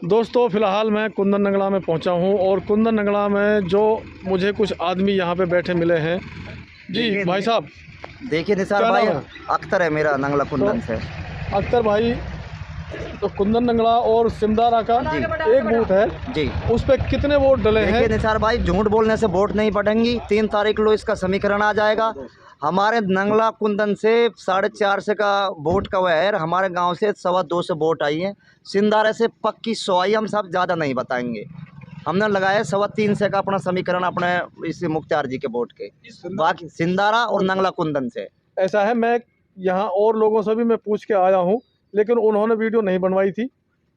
दोस्तों फ़िलहाल मैं कुंदन नंगला में पहुंचा हूं और कुंदन नंगला में जो मुझे कुछ आदमी यहां पे बैठे मिले हैं। जी भाई साहब, देखिए निसार क्या भाई, नाम है? अख्तर है मेरा, नंगला कुंदन से। अख्तर भाई, तो कुंदन नंगला और सिमदारा का एक बूथ है, जी उस पे कितने वोट डले हैं? देखिए निसार भाई, झूठ बोलने से वोट नहीं पड़ेंगी। 3 तारीख को इसका समीकरण आ जाएगा। हमारे नंगला कुंदन से 450 का वोट का है, हमारे गांव से 225 से वोट आई है। सिंदारे से पक्की 100 आई। हम सब ज़्यादा नहीं बताएंगे। हमने लगाया 325 का अपना समीकरण अपने इस मुख्तार जी के वोट के, बाकी सिंदारा और नंगला कुंदन से। ऐसा है, मैं यहाँ और लोगों से भी मैं पूछ के आया हूँ, लेकिन उन्होंने वीडियो नहीं बनवाई थी।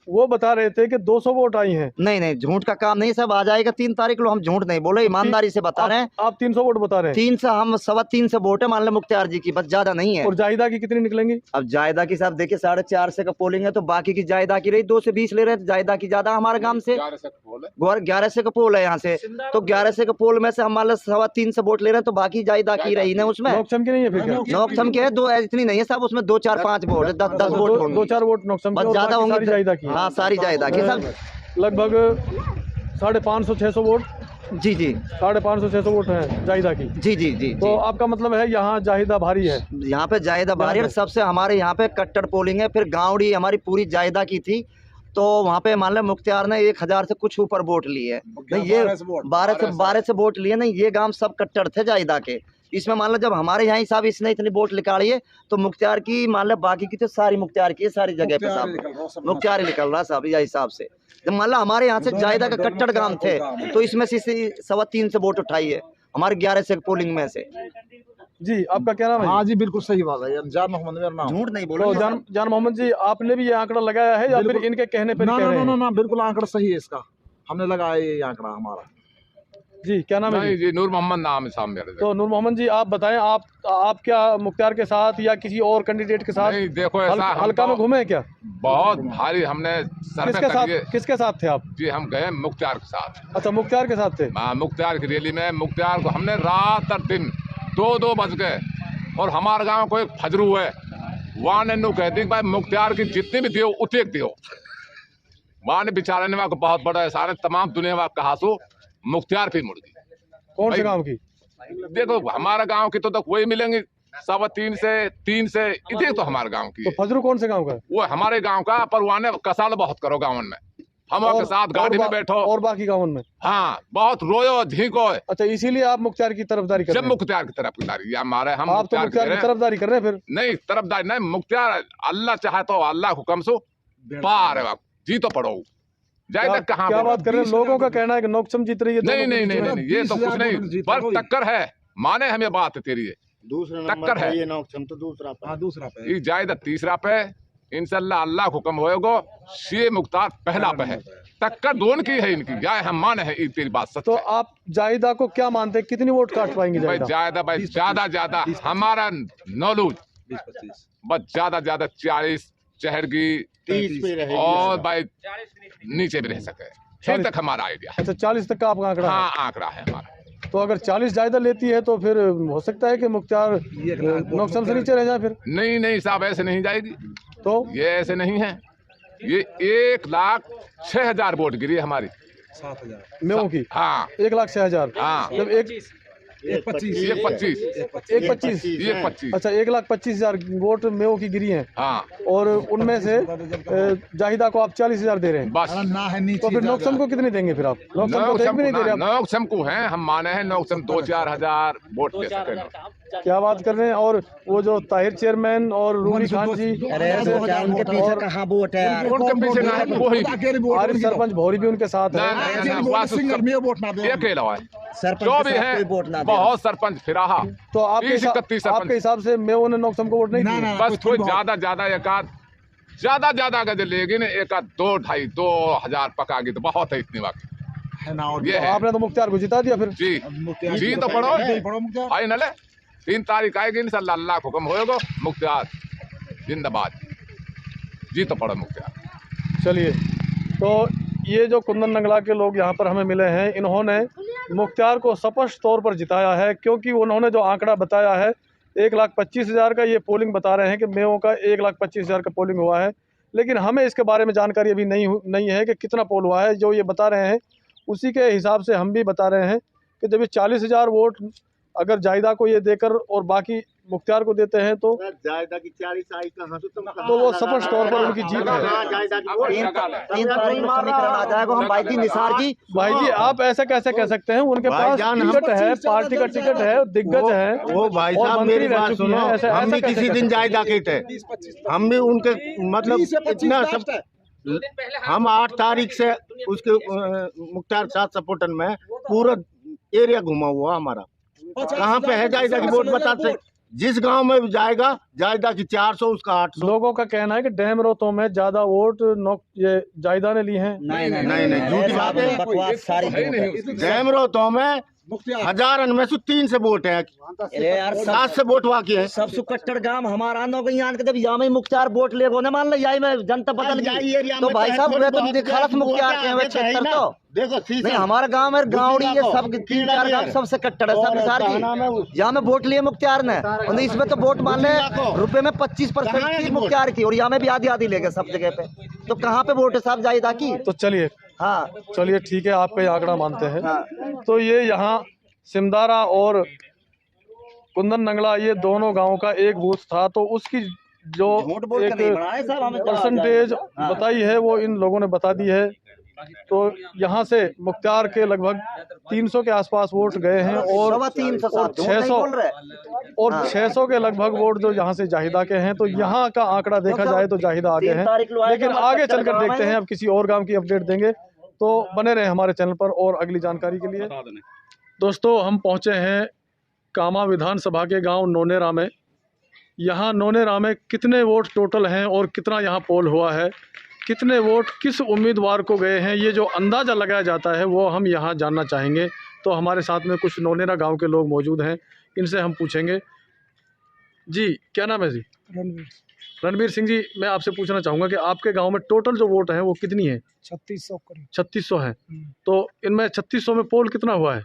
वो बता रहे थे कि 200 वोट आई हैं। नहीं नहीं, झूठ का काम नहीं, सब आ जाएगा 3 तारीख को। हम झूठ नहीं बोले, ईमानदारी से बता रहे हैं। आप 300 वोट बता रहे हैं? 3 से हम 325 से वोट है मान लो मुख्तार जी की, बस ज्यादा नहीं है। और जाहिदा की कितनी निकलेंगी? अब जायदा की साहब देखिए 450 का पोलिंग है, तो बाकी की जायदा की रही 2 से 20 ले रहे हैं। जायदा की ज्यादा हमारे गांव से 11 से का पोल है यहाँ से, तो 11 से का पोल में से हम मान लो 325 से वोट ले रहे हैं, तो बाकी जायदा की रही ना उसमें। नोकसम की नहीं है फिर क्या? नोकसम के है दो, इतनी नहीं है साहब, उसमें 2 4 5 वोट है, 10 वोट होंगे। 2-4 वोट नोकसम के बस और ज्यादा बाकी होंगे सारी जायदा की। हाँ, सारी जायदा की सब। लगभग 550-600 वोट। जी जी 550-600 वोट हैं जाहिदा की। जी जी जी तो आपका मतलब है यहाँ जाहिदा भारी है? यहाँ पे जायदा भारी है सबसे। हमारे यहाँ पे कट्टर पोलिंग है। फिर गाँवड़ी हमारी पूरी जायदा की थी, तो वहाँ पे मान लो मुख्तियार ने 1000 से कुछ ऊपर वोट लिए। नहीं, ये 12 से वोट लिए। नहीं, ये गांव सब कट्टर थे जायदा के। इसमें मान लो जब हमारे यहाँ साहब इसने इतनी वोट निकाली है, तो मुख्तियार की मान लो, बाकी की तो सारी मुख्तियार की है, सारी जगह पे साहब मुख्तियार ही निकल रहा साहब यह हिसाब से। जब मान लो हमारे यहाँ से जायदा का कट्टर गांव थे, तो इसमें से 325 से वोट उठाई है हमारे 11 से पोलिंग में से। जी, आपका क्या नाम है? हाँ जी, बिल्कुल सही बात है। जान मोहम्मद मेरा नाम। झूठ नहीं तो बोलो। जान मोहम्मद जी, आपने भी ये आंकड़ा लगाया है या फिर इनके कहने पर कह रहे हैं? ना, बिल्कुल आंकड़ा सही है इसका। हमने लगाया ये आंकड़ा हमारा। जी, क्या नाम है? जी, नूर मोहम्मद नाम है साहब मेरे। तो नूर मोहम्मद जी, आप बताएं, आप क्या मुख्तार के साथ या किसी और कैंडिडेट के साथ नहीं, देखो ऐसा हल्का में घूमे क्या? बहुत भारी हमने किसके साथ थे आप? जी, हम गए मुख्तार के साथ। अच्छा, मुख्तार के साथ थे। मुख्तार की रैली में मुख्तार को हमने रात और दिन 2-2 बज गए। और हमारे गांव को एक फजरू है, वहाँ ने नू कह दी भाई मुख्तार की जितनी भी दियो उतने दियो। वहाँ ने बेचारे ने वहाँ को बहुत बड़ा एहसान है, तमाम दुनिया वहाँ कहा सो मुख्तार फिर मुड़ गई। कौन से गांव की? देखो हमारा गांव की तो वही मिलेंगे 3 से इधर तो हमारे गांव की तो फजरू कौन से गांव का? वो हमारे गांव का, पर वहाँ ने कसाल बहुत करो गाँव में। हम के साथ गाड़ी में बैठो और बाकी गाँव में हाँ बहुत रोयो झींको। अच्छा, इसीलिए आप मुख्तार की तरफदारी कर रहे हैं? मुख्तार की तरफदारी हमारे, हम आप तो मुख्तार की तरफदारी कर रहे हैं फिर? नहीं, तरफदारी नहीं, मुख्तार अल्लाह चाहे तो अल्लाह हुक्म सो पार है बाप जी तो पढ़ो जाए तक। कहाँ क्या बात कर रहे हैं? लोगों का कहना है कि नोकसम जीत रही है। नहीं नहीं नहीं नहीं, ये तो कुछ नहीं, पर टक्कर है। माने हमें बात है तेरी, दूसरा टक्कर है। ये नोकसम तो दूसरा पे जायदा तीसरा पे इंशाल्लाह अल्लाह हुक्म होएगो। ये मुख्तार पहला पे है, टक्कर दोनों की है इनकी। जाए हम माने है तेरी बात सच। तो आप जायदा को क्या मानते हैं, कितनी वोट काट पाएंगे भाई जायदा? भाई ज्यादा हमारा नौलूज 20-25 बस ज्यादा 40 शहर की 30 पे रहेगी और भाई नीचे भी रह सके। फिर तक हमारा आइडिया। अच्छा, 40 तक का आपका आंकड़ा? हाँ, आंकड़ा है हमारा। तो अगर 40 जायदा लेती है तो फिर हो सकता है कि मुख्तार नोकसम से नीचे रह जाए फिर? नहीं साहब, ऐसे नहीं जाएगी। तो ये ऐसे नहीं है। ये 1,06,000 वोट गिरी है हमारी 7,000 मेवों की। हाँ 1,06,000। हाँ, जब 1,25 1,25 अच्छा, 1,25,000 वोट मेवों की गिरी हैं। हाँ, और उनमें से जाहिदा को आप 40,000 दे रहे हैं। बस ना है नीचे। तो फिर नोकसम को कितने देंगे फिर आप? नोकसम को तो एक भी नहीं दे रहे आप। नौकसम को है, हम माने हैं नौकसम 2-4 हजार वोट दे सके। क्या बात कर रहे हैं? और वो जो ताहिर चेयरमैन और रूबी खान जी, उनके पीछे कहाँ वोट है यार? उनके पीछे ना है वही आरिफ सरपंच भौरी भी उनके साथ है। अकेला है, सरपंच जो भी के साथ है कोई वोट ना दे। बहुत सरपंच फिराहा। तो आपके 31 आपके हिसाब से मेवों ने नोकसम को वोट नहीं दिए? बस कोई ज्यादा का लेगी ना, 1-2-2.5-2 हजार पकागी तो बहुत है इतनी वक्त है ना। और ये है। आपने तो मुख्तार को जिता दिया फिर? जी तो पढ़ो फाइनल है। 3 तारीख आएगी इंशाल्लाह, अल्लाह को हुक्म होएगा। मुख्तार जिंदाबाद, जी तो पढ़ो मुख्तार। चलिए, तो ये जो कुंदन नंगला के लोग यहाँ पर हमें मिले हैं, इन्होंने मुख्तार को स्पष्ट तौर पर जिताया है, क्योंकि उन्होंने जो आंकड़ा बताया है 1,25,000 का, ये पोलिंग बता रहे हैं कि मेवों का 1,25,000 का पोलिंग हुआ है। लेकिन हमें इसके बारे में जानकारी अभी नहीं है कि कितना पोल हुआ है। जो ये बता रहे हैं उसी के हिसाब से हम भी बता रहे हैं कि जब ये 40,000 वोट अगर जायदा को ये देकर और बाकी मुख्तियार को देते हैं तो जायदा की 40 आई कहाँ से तो वो स्पष्ट तौर पर उनकी जीत है। 3 तारीख को समीकरण आ जाएगा। हम भाई जी निसार जी, भाई जी आप ऐसा कैसे कह सकते हैं? उनके पास टिकट है, पार्टी का टिकट है, दिग्गज है। वो भाई और साहब मंत्री मेरी रह बात चुकी सुनो, हैं, ऐसे- हम ऐसा भी कैसे किसी कर दिन सकते हैं? जायदा के थे, हम भी उनके मतलब इतना सब हम 8 तारीख से उसके मुख्तार साथ सपोर्टन में पूरा एरिया घुमा हुआ हमारा। कहाँ पे है जायदा की वोट बता से? जिस गांव में भी जाएगा जायदा की 400 उसका 800। लोगों का कहना है कि डैम रोतों में ज्यादा वोट ये जायदा ने ली हैं। नहीं, झूठी बात है। बकवास सारी डैम रोहतों में 1000 में से 3 से वोट है, अरे यार 7 से वोट वाकी है। सबसे कट्टर गांव हमारा नो गई आन के जब यहाँ में मुख्तार वोट ले गो ना मान लो यही में जनता बदल गई तो भाई साहब वे तो दिखालत मुख्तार के वे क्षेत्र तो देखो नहीं हमारा गांव में गाँवड़ी ये सब 3-4 गांव सबसे कट्टर है सब निसार की। यहाँ में वोट लिए मुख्तार ने और इसमें तो वोट मान ले रुपए में 25% की मुख्तार की और यहाँ में भी आधी ले गए सब जगह पे। तो कहाँ पे वोट है साहब जायदा की? तो चलिए हाँ चलिए ठीक है, आपका ये आंकड़ा मानते हैं। तो ये यहाँ सिमदारा और कुंदन नंगला ये दोनों गांवों का एक बूथ था, तो उसकी जो एक परसेंटेज बताई है वो इन लोगों ने बता दी है। तो यहाँ से मुख्तार के लगभग 300 के आसपास वोट गए हैं और 600 के लगभग वोट जो यहाँ से जाहिदा के हैं। तो यहाँ का आंकड़ा देखा जाए तो जाहिदा आगे हैं, लेकिन आगे चलकर देखते हैं। अब किसी और गांव की अपडेट देंगे, तो बने रहे हमारे चैनल पर और अगली जानकारी के लिए। दोस्तों हम पहुँचे हैं कामा विधानसभा के गांव नोनेरा में। यहाँ नोनेरा में कितने वोट टोटल हैं और कितना यहाँ पोल हुआ है, कितने वोट किस उम्मीदवार को गए हैं, ये जो अंदाज़ा लगाया जाता है वो हम यहाँ जानना चाहेंगे। तो हमारे साथ में कुछ नोनेरा गांव के लोग मौजूद हैं, इनसे हम पूछेंगे। जी क्या नाम है जी? रणवीर सिंह जी, मैं आपसे पूछना चाहूँगा कि आपके गांव में टोटल जो वोट हैं वो कितनी है? 3600 करीब। 3600 है। तो इनमें 3600 में पोल कितना हुआ है?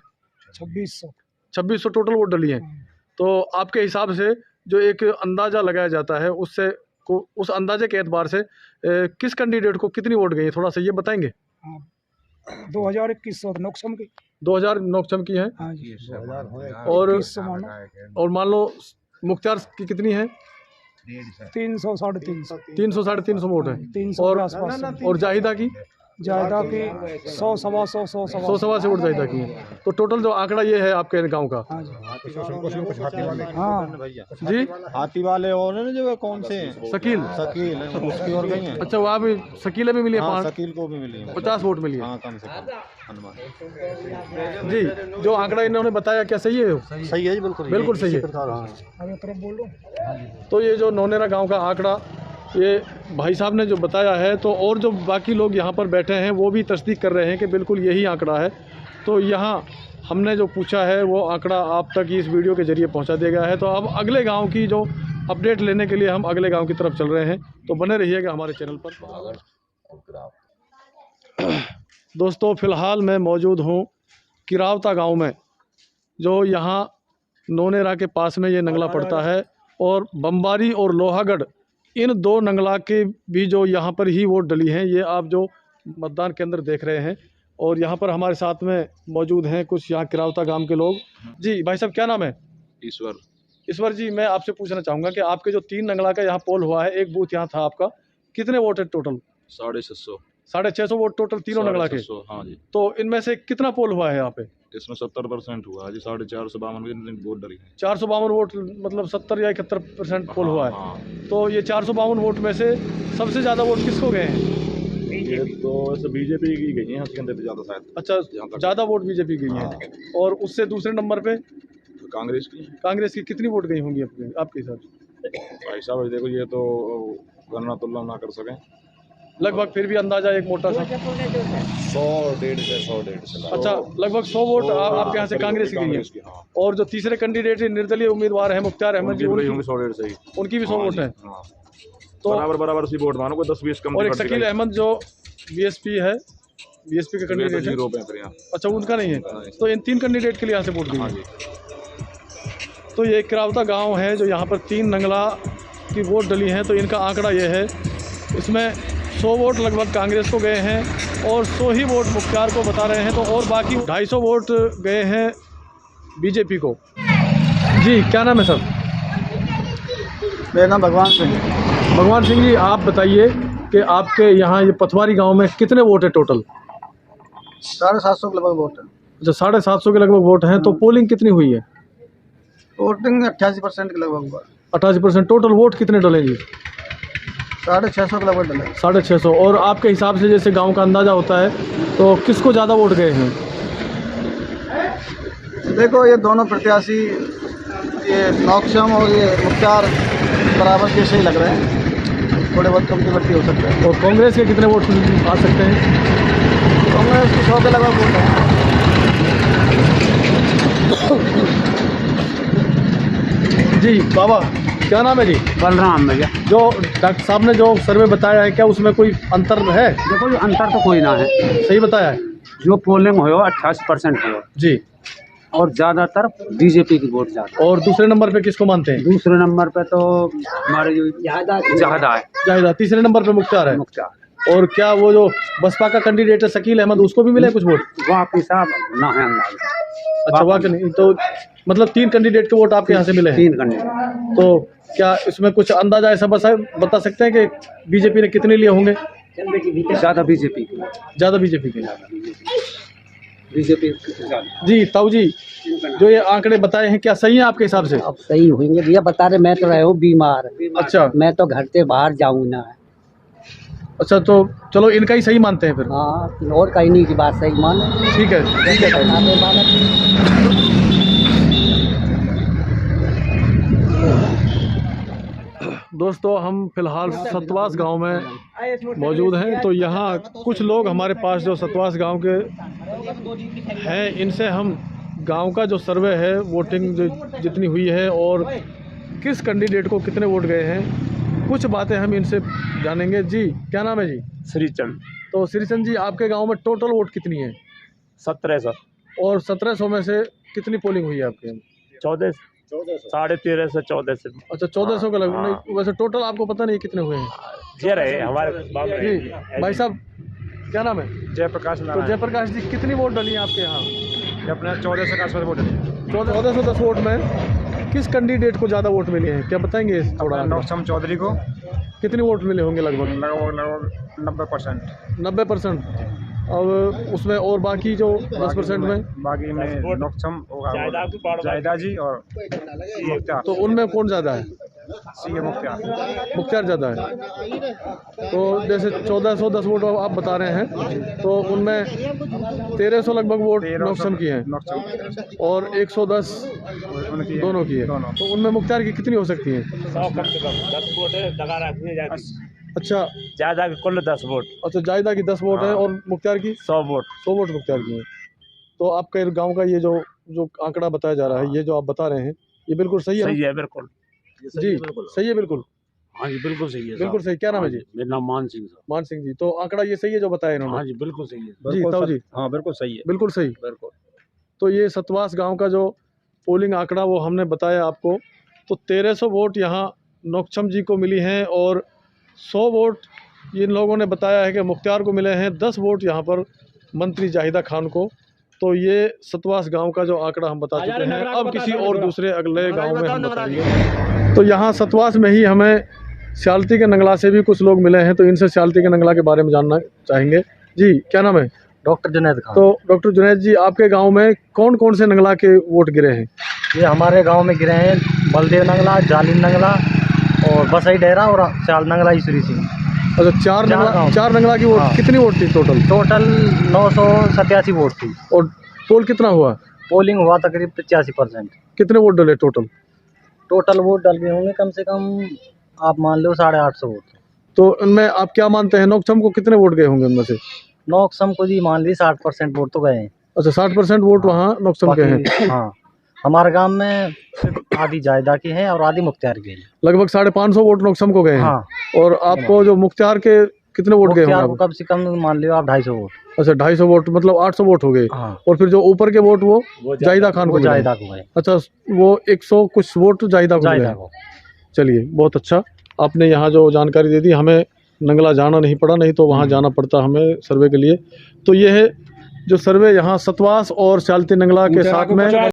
2600 टोटल वोट डली हैं। तो आपके हिसाब से जो एक अंदाज़ा लगाया जाता है उससे उस अंदाजे के एतबार से किस कैंडिडेट को कितनी वोट गई है, थोड़ा सा ये बताएंगे? 2021 नोकसम की 2000 नोकसम की है। हाँ जी। और मान लो मुख्तार की कितनी है? 300 350 300-350 वोट है। 300 और के आसपास। और जाहिदा की जायदा की 100 सवा से वोट जाहिदा की है। तो टोटल जो आंकड़ा ये है आपके गांव का। हाँ जी। हाँ जी हाथी वाले और ना जो कौन से हैं? शकील उसकी और गई हैं। अच्छा, वहाँ भी शकीलें भी मिली है? 5 शकील को भी मिली है, 50 वोट मिली है। हाँ कम से कम। जी जो आंकड़ा इन्होंने बताया क्या सही है? सही है जी, बिल्कुल सही है। अगर तरफ बोल लो। तो ये जो नोनेरा गांव का आंकड़ा ये भाई साहब ने जो बताया है, तो और जो बाकी लोग यहाँ पर बैठे हैं वो भी तस्दीक कर रहे हैं कि बिल्कुल यही आंकड़ा है। तो यहाँ हमने जो पूछा है वो आंकड़ा आप तक इस वीडियो के ज़रिए पहुँचा दिया गया है। तो अब अगले गांव की जो अपडेट लेने के लिए हम अगले गांव की तरफ चल रहे हैं, तो बने रहिएगा हमारे चैनल पर। दोस्तों फ़िलहाल मैं मौजूद हूँ किरावता गाँव में, जो यहाँ नोनेरा के पास में ये नंगला पड़ता है। और बम्बारी और लोहागढ़ इन दो नंगला के भी जो यहाँ पर ही वोट डली हैं, ये आप जो मतदान केंद्र देख रहे हैं। और यहाँ पर हमारे साथ में मौजूद हैं कुछ यहाँ किरावता गांव के लोग। जी भाई साहब क्या नाम है? ईश्वर जी, मैं आपसे पूछना चाहूँगा कि आपके जो 3 नंगला का यहाँ पोल हुआ है, एक बूथ यहाँ था आपका, कितने वोट है टोटल? 650 वोट टोटल तीनों नंगला के। हाँ जी। तो इनमें से कितना पोल हुआ है यहाँ पे? इसमें 70% हुआ है जी। 452 वोट डली है। 452 वोट मतलब 70 या 71% पोल हुआ है। हाँ। तो ये 452 वोट में से सबसे ज़्यादा वोट किसको गए हैं? ये तो ऐसे बीजेपी की गई है ज़्यादा शायद। अच्छा, ज़्यादा वोट बीजेपी गई है। और उससे दूसरे नंबर पे कांग्रेस की कितनी वोट गई होंगी आपके हिसाब से? भाई साहब देखो, ये तो गणना तुलना ना कर सकें, लगभग फिर भी अंदाजा एक मोटा सा 100-150। अच्छा, लगभग 100 वोट आपके यहाँ से कांग्रेस की गई है। और जो तीसरे कैंडिडेट निर्दलीय उम्मीदवार है मुख्तार अहमद जी, उनकी भी 100 वोट है। तो बराबर सी वोट मानो, 10-20 कम। और एक शकील अहमद जो बीएसपी है, बीएसपी का कैंडिडेट है। अच्छा, उनका नहीं है। तो इन 3 कैंडिडेट के लिए यहाँ से वोट गई है। तो ये किरावता गांव है जो यहाँ पर 3 नंगला की वोट डली हैं। तो इनका आंकड़ा ये है इसमें 100 वोट लगभग कांग्रेस को गए हैं और 100 ही वोट मुख्तार को बता रहे हैं, तो और बाकी 250 वोट गए हैं बीजेपी को। जी क्या नाम है सर? मेरा नाम भगवान सिंह। भगवान सिंह जी, आप बताइए कि आपके यहाँ ये पथवारी गांव में कितने वोट है टोटल? 750 के लगभग वोट है। अच्छा, 750 के लगभग वोट हैं। तो पोलिंग कितनी हुई है? वोटिंग 88% के लगभग हुआ। 88%। टोटल वोट कितने डले जी? 650 के लगभग डले। 650। और आपके हिसाब से जैसे गांव का अंदाज़ा होता है तो किसको ज़्यादा वोट गए हैं? देखो ये दोनों प्रत्याशी, ये नौक्षम और ये मुख्तार बराबर के सही लग रहे हैं, थोड़े बहुत कम की हो सकते हैं। और कांग्रेस के कितने वोट आ सकते हैं? कांग्रेस के 100 के लगभग वोट है। जी बाबा, क्या नाम है जी? बलराम भैया। जो डॉक्टर साहब ने जो सर्वे बताया है, क्या उसमें कोई अंतर है? देखो ये अंतर तो कोई ना है, सही बताया है। जो पोलिंग हो 88% हो जी, और ज़्यादातर बीजेपी की वोट ज़्यादा। और दूसरे नंबर पे किसको मानते हैं? दूसरे नंबर पे तो हमारे जो ज़्यादा है जाहिदा। तीसरे नंबर पे मुख्तार है। मुख्तार। और क्या वो जो बसपा का कैंडिडेट है शकील अहमद, उसको भी मिले कुछ वोट? वाकई साहब ना है अंदाजा। अच्छा, वाकई नहीं। तो मतलब 3 कैंडिडेट के वोट आपके यहाँ से मिले हैं? 3 कैंडिडेट। तो क्या इसमें कुछ अंदाजा ऐसा बता सकते हैं कि बीजेपी ने कितने लिए होंगे? ज़्यादा बीजेपी की। ज़्यादा बीजेपी के। बीजेपी ज़्यादा। जी ताऊ जी, जो ये आंकड़े बताए हैं क्या सही है आपके हिसाब से? अब सही होंगे भैया, बता रहे मैं तो रहा हूँ बीमार। अच्छा, मैं तो घर से बाहर जाऊँ ना। अच्छा, तो चलो इनका ही सही मानते हैं फिर। हाँ, और कहीं नहीं की बात सही मान। ठीक है, ठीक है ताऊ जी। दोस्तों, हम फिलहाल सतवास गांव में मौजूद हैं। तो यहाँ कुछ लोग हमारे पास जो सतवास गांव के हैं, इनसे हम गांव का जो सर्वे है, वोटिंग जो जितनी हुई है और किस कैंडिडेट को कितने वोट गए हैं, कुछ बातें हम इनसे जानेंगे। जी क्या नाम है जी? श्रीचंद। तो श्रीचंद जी, आपके गांव में टोटल वोट कितनी है? 1700। और 1700 में से कितनी पोलिंग हुई है आपके यहाँ? 14, 1350 से 1400। अच्छा, 1400 का लगभग। नहीं, वैसे टोटल आपको पता नहीं कितने हुए हैं? ये रहे हमारे बाप रहे। जी भाई साहब, क्या नाम है? जयप्रकाश। तो जयप्रकाश जी, कितनी वोट डली है आपके यहाँ? अपने 1400 का 14 वोट है। 1410 वोट में किस कैंडिडेट को ज़्यादा वोट मिले हैं, क्या बताएंगे थोड़ा? नौक्षम चौधरी को। कितने वोट मिले होंगे? लगभग 90%। 90%। अब उसमें और बाकी जो 10% में, बाकी में नौक्षम जायदा जी और मुख्तार। तो उनमें कौन ज़्यादा है? सीए मुख्तार। मुख्तार ज़्यादा है। तो जैसे 1410 वोट आप बता रहे हैं, तो उनमें 1300 लगभग वोट नौक्षम की हैं और 110 दोनों की है। तो उनमें मुख्तार की कितनी हो सकती है? 100 कम से कम 10 वोट है, दगा रखने जाती। अच्छा, जायदा की कुल 10 वोट। अच्छा, जायदा की 10 वोट है और मुख्तार की 100 वोट। 100 वोट मुख्तार की है। तो आपके गांव का ये जो आंकड़ा बताया जा रहा है, ये जो आप बता रहे हैं, ये बिल्कुल सही है? सही है बिल्कुल जी, सही है बिल्कुल। हाँ जी, बिल्कुल सही है। बिल्कुल सही। क्या नाम है जी? मेरा नाम मान सिंह साहब। मान सिंह जी, तो आंकड़ा ये सही है जो बताया इन्होंने? हाँ जी, बिल्कुल सही है। जी ताऊ जी। हाँ बिल्कुल सही है। बिल्कुल सही। बिल्कुल। तो ये सतवास गांव का जो पोलिंग आंकड़ा वो हमने बताया आपको। तो 1300 वोट यहाँ नौक्षम जी को मिली हैं और 100 वोट इन लोगों ने बताया है कि मुख्तार को मिले हैं। 10 वोट यहाँ पर मंत्री जाहिदा खान को। तो ये सतवास गांव का जो आंकड़ा हम बता चुके हैं। अब किसी और दूसरे अगले गांव में हम बताएंगे। तो यहाँ सतवास में ही हमें सियालती के नंगला से भी कुछ लोग मिले हैं, तो इनसे सियालती के नंगला के बारे में जानना चाहेंगे। जी क्या नाम है? डॉक्टर जुनैद खान। तो डॉक्टर जुनैद जी, आपके गांव में कौन कौन से नंगला के वोट गिरे हैं? ये हमारे गांव में गिरे हैं बलदेव नंगला, जालिम नंगला और बसई डेरा और चाल नंगला ईश्वरी सिंह। अच्छा, चार नंगला की वोट। हाँ। कितनी वोट थी टोटल? टोटल 987 वोट थी। और पोल कितना हुआ? पोलिंग हुआ तकरीब 85%। कितने वोट डले टोटल? टोटल वोट डल गए होंगे कम से कम, आप मान लो 850 वोट। तो उनमें आप क्या मानते हैं, नौक्षम को कितने वोट गए होंगे उनमें से? नौक्षम को जी मान ली 60% वोट तो गए हैं। अच्छा, 60% वोट वहाँ नौक्षम के हैं। हाँ, हमारे गांव में आधी जायदा की है और आधी मुख्तार की है। लगभग 550 वोट नौक्षम को गए हैं। हाँ। और आपको जो मुख्तार के कितने वोट गए होंगे? कम से कम मान लियो आप 250 वोट। अच्छा, 250 वोट, मतलब 800 वोट हो गए। हाँ। और फिर जो ऊपर के वोट वो जाहिदा खान को जाहिदा को गए। अच्छा, वो 100 कुछ वोट जाहिदा को गए। चलिए, बहुत अच्छा, आपने यहाँ जो जानकारी दे दी। हमें नंगला जाना नहीं पड़ा, नहीं तो वहाँ जाना पड़ता हमें सर्वे के लिए। तो ये है जो सर्वे यहाँ सतवास और चालती नंगला के साथ में